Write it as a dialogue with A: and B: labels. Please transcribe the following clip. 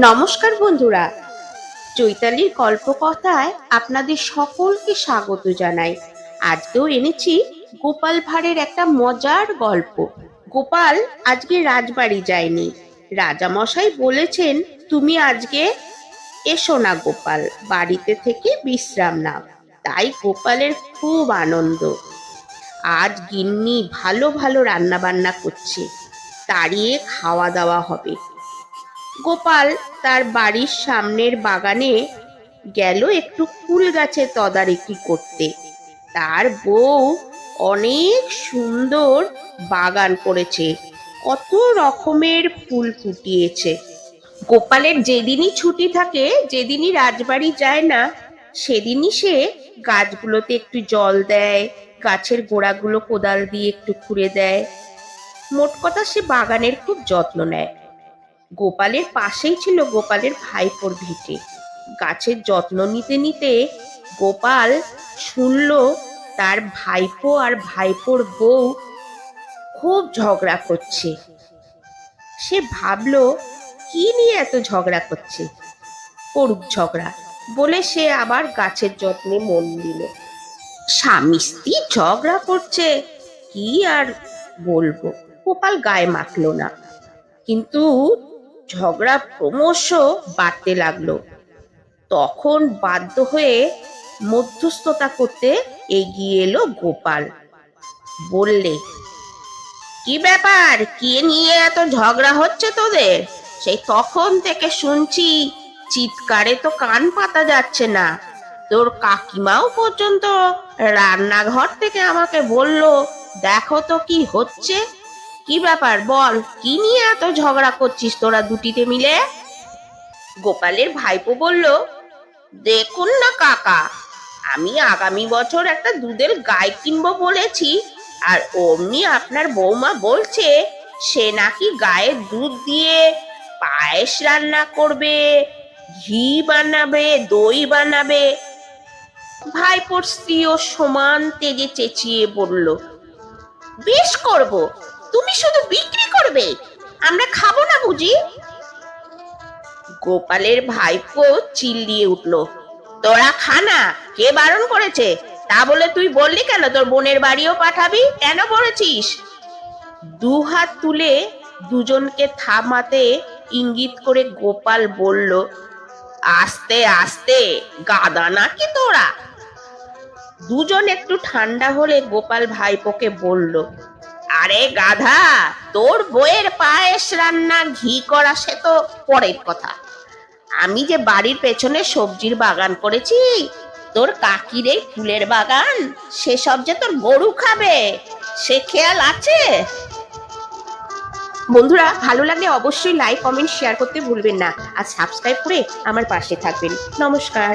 A: নমস্কার বন্ধুরা, চৈতালির গল্পকথায় আপনাদের সকলকে স্বাগত জানাই। আজকেও এনেছি গোপাল ভাঁড়ের একটা মজার গল্প। গোপাল আজকে রাজবাড়ি যায়নি। রাজামশাই বলেছেন, তুমি আজকে এসো না গোপাল, বাড়িতে থেকে বিশ্রাম নাও। তাই গোপালের খুব আনন্দ। আজ গিন্নি ভালো ভালো রান্না বান্না করছে, তাড়িয়ে খাওয়া দাওয়া হবে। গোপাল তার বাড়ির সামনের বাগানে গেল একটু ফুল গাছের তদারকি করতে। তার বউ অনেক সুন্দর বাগান করেছে, কত রকমের ফুল ফুটিয়েছে। গোপালের যেদিনই ছুটি থাকে, যেদিনই রাজবাড়ি যায় না, সেদিনই সে গাছগুলোতে একটু জল দেয়, গাছের গোড়াগুলো কোদাল দিয়ে একটু খুঁড়ে দেয়। মোট কথা সে বাগানের খুব যত্ন নেয়। গোপালের পাশেই ছিল গোপালের ভাইপোর ভিটে। গাছের যত্ন নিতে নিতে গোপাল শুনল তার ভাইপো আর ভাইপোর বউ খুব ঝগড়া করছে। সে ভাবলো, কি নিয়ে এত ঝগড়া করছে, করুক ঝগড়া বলে সে আবার গাছের যত্নে মন দিল। স্বামী স্ত্রী ঝগড়া করছে, কি আর বলবো। গোপাল গায়ে মাখলো না, কিন্তু ঝগড়া ক্রমশ বাড়তে লাগলো। তখন বাধ্য হয়ে মধ্যস্থতা করতে এগিয়ে এলো গোপাল। বললে, কি ব্যাপার, কি নিয়ে এত ঝগড়া হচ্ছে তোদের? সেই তখন থেকে শুনছি, চিৎকারে তো কান পাতা যাচ্ছে না। তোর কাকিমাও পর্যন্ত রান্নাঘর থেকে আমাকে বলল, দেখো তো কি হচ্ছে। কি ব্যাপার বল, কি নিয়ে এত ঝগড়া করছিস তোরা দুটিতে মিলে? গোপালের ভাইপো বলল, দেখুন না কাকা, আমি আগামী বছর একটা দুধের গাই কিনবো বলেছি, আর অমনি আপনার বৌমা বলছে সে নাকি গায়ের দুধ দিয়ে পায়েস রান্না করবে, ঘি বানাবে, দই বানাবে। ভাইপোর স্ত্রীও সমান তেজে চেঁচিয়ে বলল, বেশ করব, তুমি শুধু বিক্রি করবে, আমরা খাবো না বুঝি? গোপালের ভাইপো চিল্লিয়ে উঠল, তোরা খানা, কে বারণ করেছে? তা বলে তুই বললি কেন তোর বোনের বাড়িও পাঠাবি? কেন বলেছিস? দু হাত তুলে দুজনকে থামাতে ইঙ্গিত করে গোপাল বলল, আস্তে আস্তে, গাদা নাকি তোরা? দুজন একটু ঠান্ডা হলে গোপাল ভাইপোকে বলল, আরে গাধা, তোর বউয়ের পায়েস রান্না ঘি করা সে তো পরের কথা। আমি যে বাড়ির পেছনে সবজির বাগান করেছি, তোর কাকির এই ফুলের বাগান, সেসব যে তোর গরু খাবে, সে খেয়াল আছে? বন্ধুরা, ভালো লাগলে অবশ্যই লাইক, কমেন্ট, শেয়ার করতে ভুলবেন না। আর সাবস্ক্রাইব করে আমার পাশে থাকবেন। নমস্কার।